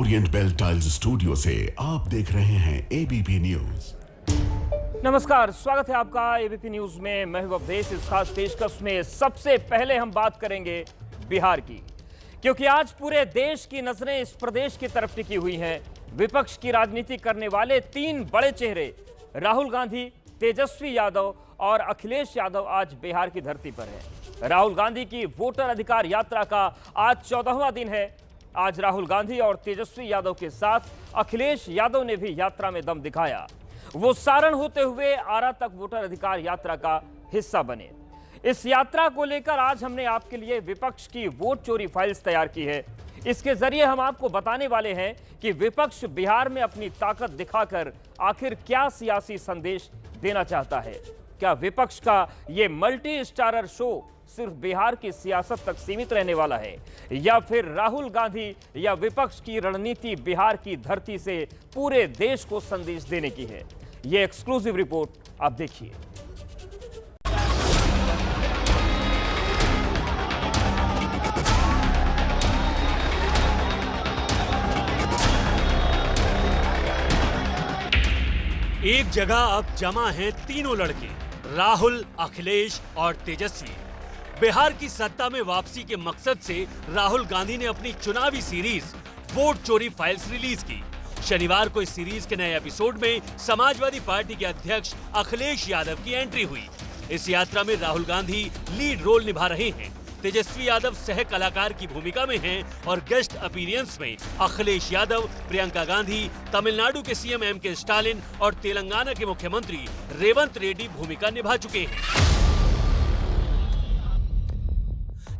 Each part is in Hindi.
ओरिएंट बेल टाइल्स स्टूडियो से आप देख रहे हैं एबीपी न्यूज। नमस्कार, स्वागत है आपका एबीपी न्यूज में। मैं हूं अवधेश। इस खास पेशकश में सबसे पहले हम बात करेंगे बिहार की, क्योंकि आज पूरे देश की नजरें इस प्रदेश की तरफ टिकी हुई हैं। विपक्ष की राजनीति करने वाले तीन बड़े चेहरे राहुल गांधी, तेजस्वी यादव और अखिलेश यादव आज बिहार की धरती पर है। राहुल गांधी की वोटर अधिकार यात्रा का आज 14वां दिन है। आज राहुल गांधी और तेजस्वी यादव के साथ अखिलेश यादव ने भी यात्रा में दम दिखाया। वो सारण होते हुए आरा तक वोटर अधिकार यात्रा का हिस्सा बने। इस यात्रा को लेकर आज हमने आपके लिए विपक्ष की वोट चोरी फाइल्स तैयार की है। इसके जरिए हम आपको बताने वाले हैं कि विपक्ष बिहार में अपनी ताकत दिखाकर आखिर क्या सियासी संदेश देना चाहता है। क्या विपक्ष का ये मल्टी स्टारर शो सिर्फ बिहार की सियासत तक सीमित रहने वाला है, या फिर राहुल गांधी या विपक्ष की रणनीति बिहार की धरती से पूरे देश को संदेश देने की है? ये एक्सक्लूसिव रिपोर्ट आप देखिए। एक जगह अब जमा हैं तीनों लड़के, राहुल, अखिलेश और तेजस्वी। बिहार की सत्ता में वापसी के मकसद से राहुल गांधी ने अपनी चुनावी सीरीज वोट चोरी फाइल्स रिलीज की। शनिवार को इस सीरीज के नए एपिसोड में समाजवादी पार्टी के अध्यक्ष अखिलेश यादव की एंट्री हुई। इस यात्रा में राहुल गांधी लीड रोल निभा रहे हैं, तेजस्वी यादव सह कलाकार की भूमिका में हैं और गेस्ट अपीयरेंस में अखिलेश यादव, प्रियंका गांधी, तमिलनाडु के सीएम एमके स्टालिन और तेलंगाना के मुख्यमंत्री रेवंत रेड्डी भूमिका निभा चुके हैं।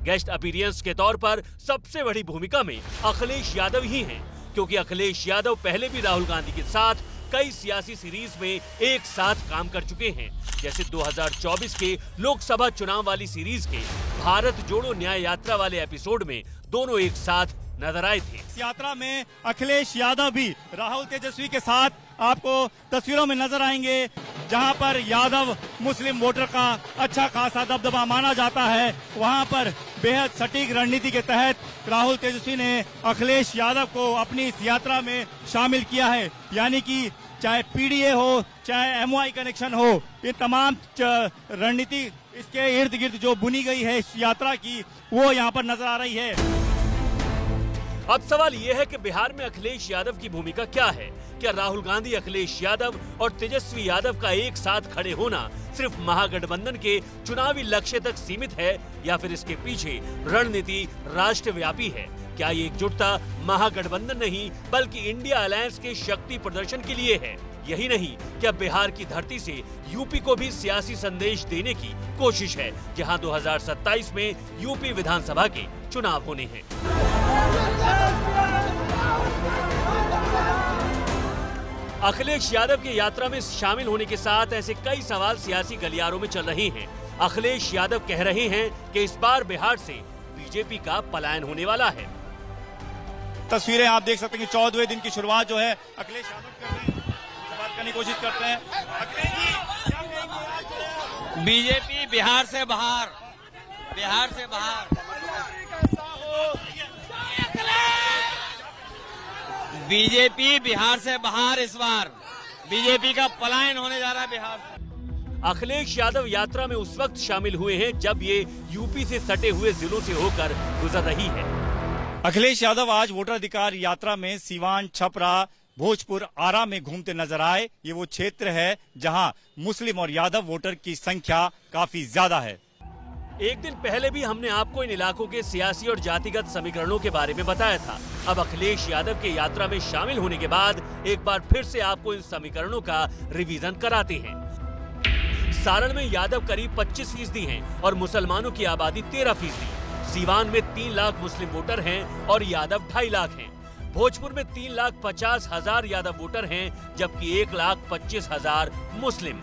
गेस्ट अपीयरेंस के तौर पर सबसे बड़ी भूमिका में अखिलेश यादव ही हैं, क्योंकि अखिलेश यादव पहले भी राहुल गांधी के साथ कई सियासी सीरीज में एक साथ काम कर चुके हैं, जैसे 2024 के लोकसभा चुनाव वाली सीरीज के भारत जोड़ो न्याय यात्रा वाले एपिसोड में दोनों एक साथ नजर आए थे। इस यात्रा में अखिलेश यादव भी राहुल तेजस्वी के साथ आपको तस्वीरों में नजर आएंगे, जहां पर यादव मुस्लिम वोटर का अच्छा खासा दबदबा माना जाता है। वहां पर बेहद सटीक रणनीति के तहत राहुल तेजस्वी ने अखिलेश यादव को अपनी इस यात्रा में शामिल किया है। यानी कि चाहे पीडीए हो, चाहे एमवाई कनेक्शन हो, ये तमाम रणनीति इसके इर्द गिर्द जो बुनी गई है इस यात्रा की, वो यहाँ पर नजर आ रही है। अब सवाल ये है कि बिहार में अखिलेश यादव की भूमिका क्या है? क्या राहुल गांधी, अखिलेश यादव और तेजस्वी यादव का एक साथ खड़े होना सिर्फ महागठबंधन के चुनावी लक्ष्य तक सीमित है, या फिर इसके पीछे रणनीति राष्ट्रव्यापी है? क्या ये एकजुटता महागठबंधन नहीं बल्कि इंडिया अलायंस के शक्ति प्रदर्शन के लिए है? यही नहीं, क्या बिहार की धरती से यूपी को भी सियासी संदेश देने की कोशिश है, जहां 2027 में यूपी विधानसभा के चुनाव होने हैं? अखिलेश यादव की यात्रा में शामिल होने के साथ ऐसे कई सवाल सियासी गलियारों में चल रहे हैं। अखिलेश यादव कह रहे हैं कि इस बार बिहार से बीजेपी का पलायन होने वाला है। तस्वीरें आप देख सकते हैं कि 14वें दिन की शुरुआत जो है अखिलेश यादव कर रहे हैं, बात करने की कोशिश करते हैं। अखिलेश जी, क्या कहेंगे? बीजेपी बिहार से बाहर, बिहार से बाहर, बीजेपी बिहार से बाहर। इस बार बीजेपी का पलायन होने जा रहा है बिहार से। अखिलेश यादव यात्रा में उस वक्त शामिल हुए हैं जब ये यूपी से सटे हुए जिलों से होकर गुजर रही है। अखिलेश यादव आज वोटर अधिकार यात्रा में सीवान, छपरा, भोजपुर, आरा में घूमते नजर आए। ये वो क्षेत्र है जहां मुस्लिम और यादव वोटर की संख्या काफी ज्यादा है। एक दिन पहले भी हमने आपको इन इलाकों के सियासी और जातिगत समीकरणों के बारे में बताया था। अब अखिलेश यादव के यात्रा में शामिल होने के बाद एक बार फिर से आपको इन समीकरणों का रिवीजन कराते हैं। सारण में यादव करीब 25% हैं और मुसलमानों की आबादी 13%। सीवान में 3 लाख मुस्लिम वोटर हैं और यादव 2.5 लाख हैं। भोजपुर में 3,50,000 यादव वोटर हैं, जबकि 1,25,000 मुस्लिम।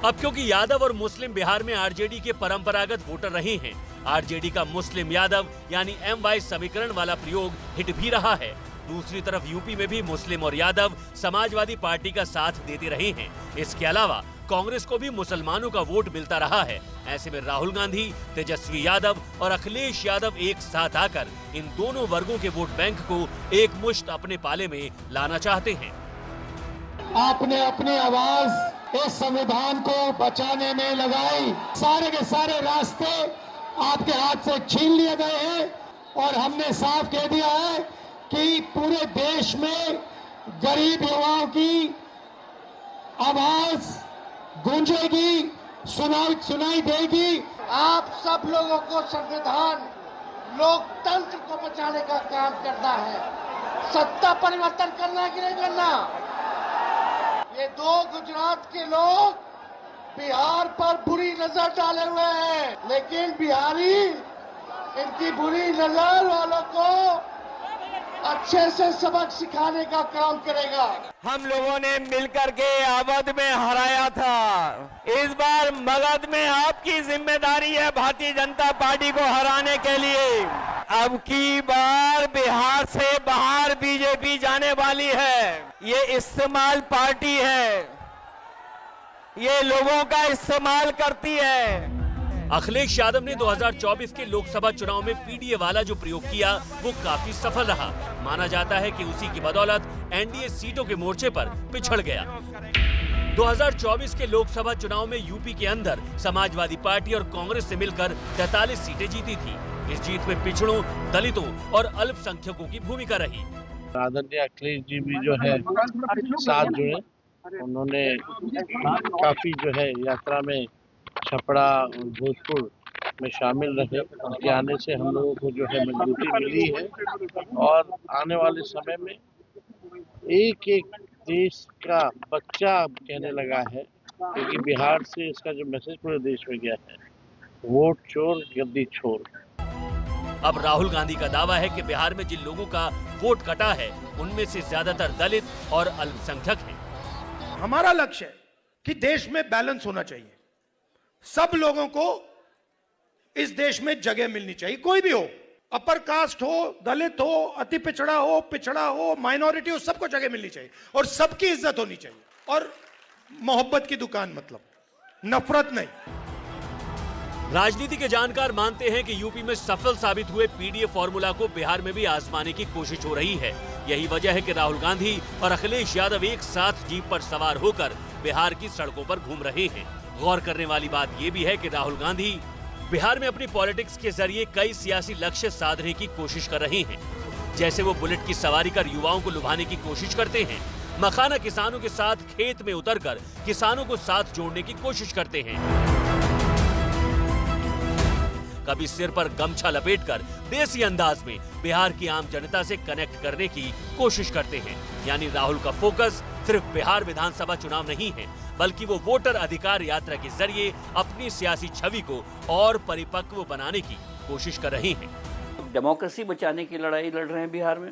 अब क्योंकि यादव और मुस्लिम बिहार में आरजेडी के परंपरागत वोटर रहे हैं, आरजेडी का मुस्लिम यादव यानी MY समीकरण वाला प्रयोग हिट भी रहा है। दूसरी तरफ यूपी में भी मुस्लिम और यादव समाजवादी पार्टी का साथ देते रहे हैं। इसके अलावा कांग्रेस को भी मुसलमानों का वोट मिलता रहा है। ऐसे में राहुल गांधी, तेजस्वी यादव और अखिलेश यादव एक साथ आकर इन दोनों वर्गों के वोट बैंक को एक मुश्त अपने पाले में लाना चाहते हैं। आपने अपनी आवाज इस संविधान को बचाने में लगाई। सारे के सारे रास्ते आपके हाथ से छीन लिए गए हैं और हमने साफ कह दिया है कि पूरे देश में गरीब युवाओं की आवाज गूंजेगी, सुनाई देगी। आप सब लोगों को संविधान लोकतंत्र को बचाने का काम करना है। सत्ता परिवर्तन करना है कि नहीं करना? ये दो गुजरात के लोग बिहार पर बुरी नजर डाले हुए हैं, लेकिन बिहारी इनकी बुरी नजर वालों को अच्छे से सबक सिखाने का काम करेगा। हम लोगों ने मिलकर के अवध में हराया था। इस बार मगध में आपकी जिम्मेदारी है भारतीय जनता पार्टी को हराने के लिए। अब की बार बिहार से बाहर बीजेपी जाने वाली है। ये इस्तेमाल पार्टी है, ये लोगों का इस्तेमाल करती है। अखिलेश यादव ने 2024 के लोकसभा चुनाव में पीडीए वाला जो प्रयोग किया वो काफी सफल रहा। माना जाता है कि उसी की बदौलत एनडीए सीटों के मोर्चे पर पिछड़ गया। 2024 के लोकसभा चुनाव में यूपी के अंदर समाजवादी पार्टी और कांग्रेस से मिलकर 43 सीटें जीती थी। इस जीत में पिछड़ों, दलितों और अल्पसंख्यकों की भूमिका रही। आदरणीय अखिलेश जी भी जो है साथ जुड़े, उन्होंने काफी जो है यात्रा में छपरा भोजपुर में शामिल रहे। उनके आने से हम लोगों को जो है मजबूती मिली है और आने वाले समय में एक एक देश का बच्चा कहने लगा है, क्योंकि बिहार से इसका जो मैसेज पूरे देश में गया है, वोट चोर गद्दी छोर। अब राहुल गांधी का दावा है कि बिहार में जिन लोगों का वोट कटा है उनमें से ज्यादातर दलित और अल्पसंख्यक हैं। हमारा लक्ष्य है कि देश में बैलेंस होना चाहिए। सब लोगों को इस देश में जगह मिलनी चाहिए, कोई भी हो, अपर कास्ट हो, दलित हो, अति पिछड़ा हो, माइनॉरिटी हो, सबको जगह मिलनी चाहिए और सबकी इज्जत होनी चाहिए। और मोहब्बत की दुकान, मतलब नफरत नहीं। राजनीति के जानकार मानते हैं कि यूपी में सफल साबित हुए पीडीए फॉर्मूला को बिहार में भी आजमाने की कोशिश हो रही है। यही वजह है कि राहुल गांधी और अखिलेश यादव एक साथ जीप पर सवार होकर बिहार की सड़कों पर घूम रहे हैं। गौर करने वाली बात यह भी है कि राहुल गांधी बिहार में अपनी पॉलिटिक्स के जरिए कई सियासी लक्ष्य साधने की कोशिश कर रहे हैं। जैसे वो बुलेट की सवारी कर युवाओं को लुभाने की कोशिश करते हैं, मखाना किसानों के साथ खेत में उतरकर किसानों को साथ जोड़ने की कोशिश करते हैं, कभी सिर पर गमछा लपेटकर देसी अंदाज में बिहार की आम जनता से कनेक्ट करने की कोशिश करते हैं। यानी राहुल का फोकस सिर्फ बिहार विधानसभा चुनाव नहीं है, बल्कि वो वोटर अधिकार यात्रा के जरिए अपनी सियासी छवि को और परिपक्व बनाने की कोशिश कर रहे हैं। डेमोक्रेसी बचाने की लड़ाई लड़ रहे हैं बिहार में,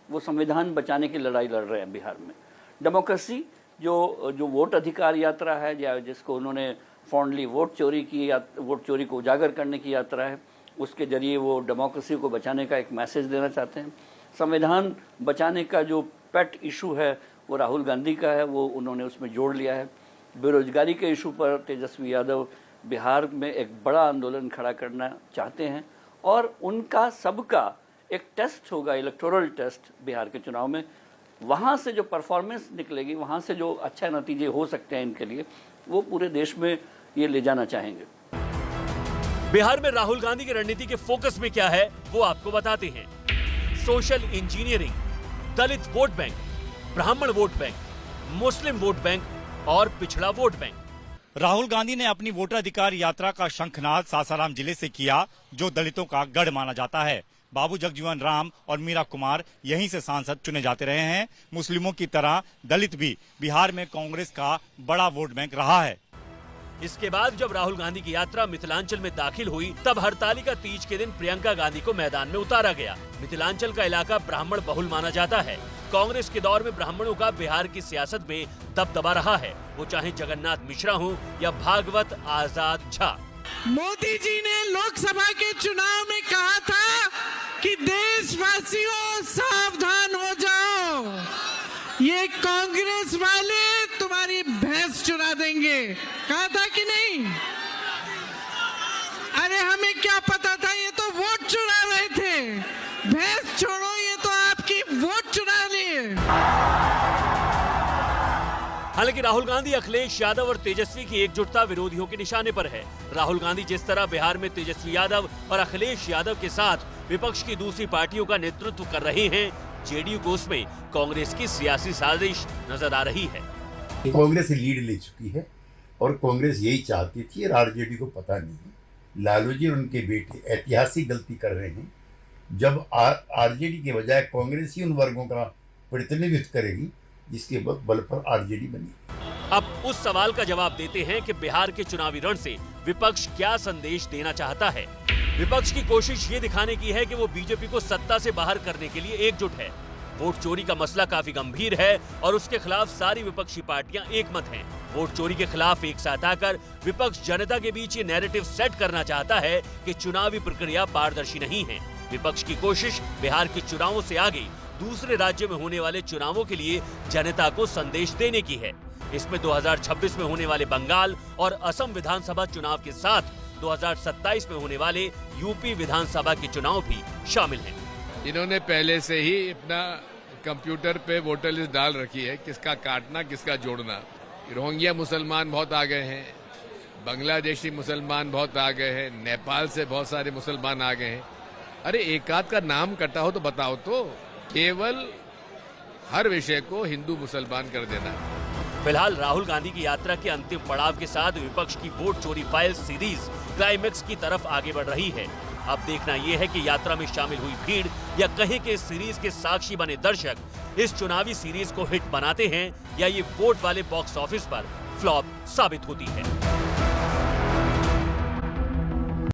वो संविधान बचाने की लड़ाई लड़ रहे हैं बिहार में। डेमोक्रेसी जो वोट अधिकार यात्रा है, या जिसको उन्होंने फॉन्डली वोट चोरी को उजागर करने की यात्रा है, उसके जरिए वो डेमोक्रेसी को बचाने का एक मैसेज देना चाहते हैं। संविधान बचाने का जो पेट इशू है वो राहुल गांधी का है, वो उन्होंने उसमें जोड़ लिया है। बेरोजगारी के इशू पर तेजस्वी यादव बिहार में एक बड़ा आंदोलन खड़ा करना चाहते हैं और उनका सबका एक टेस्ट होगा, इलेक्टोरल टेस्ट बिहार के चुनाव में। वहाँ से जो परफॉर्मेंस निकलेगी, वहाँ से जो अच्छा नतीजे हो सकते हैं इनके लिए, वो पूरे देश में ये ले जाना चाहेंगे। बिहार में राहुल गांधी की रणनीति के फोकस में क्या है वो आपको बताते हैं। सोशल इंजीनियरिंग, दलित वोट बैंक, ब्राह्मण वोट बैंक, मुस्लिम वोट बैंक और पिछड़ा वोट बैंक। राहुल गांधी ने अपनी वोटर अधिकार यात्रा का शंखनाद सासाराम जिले से किया, जो दलितों का गढ़ माना जाता है। बाबू जगजीवन राम और मीरा कुमार यहीं से सांसद चुने जाते रहे हैं। मुस्लिमों की तरह दलित भी बिहार में कांग्रेस का बड़ा वोट बैंक रहा है। इसके बाद जब राहुल गांधी की यात्रा मिथिलांचल में दाखिल हुई, तब हरतालिका तीज के दिन प्रियंका गांधी को मैदान में उतारा गया। मिथिलांचल का इलाका ब्राह्मण बहुल माना जाता है। कांग्रेस के दौर में ब्राह्मणों का बिहार की सियासत में दबदबा रहा है, वो चाहे जगन्नाथ मिश्रा हो या भागवत आजाद झा। मोदी जी ने लोकसभा के चुनाव में कहा था कि देशवासियों सावधान हो जाओ, ये कांग्रेस वाले तुम्हारी भैंस चुरा देंगे। कहा था कि नहीं? अरे हमें क्या पता था, ये तो वोट चुरा रहे थे। भैंस छोड़ो, ये तो आपकी वोट चुरा लिए। हालांकि राहुल गांधी, अखिलेश यादव और तेजस्वी की एकजुटता विरोधियों के निशाने पर है। राहुल गांधी जिस तरह बिहार में तेजस्वी यादव और अखिलेश यादव के साथ विपक्ष की दूसरी पार्टियों का नेतृत्व कर रहे हैं, जेडीयू को उसमें कांग्रेस की सियासी साजिश नजर आ रही है। कांग्रेस लीड ले चुकी है और कांग्रेस यही चाहती थी और आरजेडी को पता नहीं। लालू जी और उनके बेटे ऐतिहासिक गलती कर रहे हैं जब आरजेडी के बजाय कांग्रेस ही उन वर्गों का प्रतिनिधित्व करेगी जिसके बल पर आरजेडी बनी। अब उस सवाल का जवाब देते हैं कि बिहार के चुनावी रण से विपक्ष क्या संदेश देना चाहता है। विपक्ष की कोशिश ये दिखाने की है कि वो बीजेपी को सत्ता से बाहर करने के लिए एकजुट है। वोट चोरी का मसला काफी गंभीर है और उसके खिलाफ सारी विपक्षी पार्टियां एकमत हैं। वोट चोरी के खिलाफ एक साथ आकर विपक्ष जनता के बीच ये नैरेटिव सेट करना चाहता है कि चुनावी प्रक्रिया पारदर्शी नहीं है। विपक्ष की कोशिश बिहार के चुनावों से आगे दूसरे राज्यों में होने वाले चुनावों के लिए जनता को संदेश देने की है। इसमें 2026 में होने वाले बंगाल और असम विधानसभा चुनाव के साथ 2027 में होने वाले यूपी विधानसभा के चुनाव भी शामिल हैं। इन्होंने पहले से ही अपना कंप्यूटर पे वोटर लिस्ट डाल रखी है, किसका काटना किसका जोड़ना। रोहिंग्या मुसलमान बहुत आ गए हैं, बांग्लादेशी मुसलमान बहुत आ गए हैं, नेपाल से बहुत सारे मुसलमान आ गए हैं। अरे एक आध का नाम कटा हो तो बताओ तो, केवल हर विषय को हिंदू मुसलमान कर देना। फिलहाल राहुल गांधी की यात्रा के अंतिम पड़ाव के साथ विपक्ष की वोट चोरी फाइल सीरीज क्लाइमेक्स की तरफ आगे बढ़ रही है। अब देखना यह है कि यात्रा में शामिल हुई भीड़ या कहीं के इस सीरीज के साक्षी बने दर्शक इस चुनावी सीरीज को हिट बनाते हैं या ये वोट वाले बॉक्स ऑफिस पर फ्लॉप साबित होती है।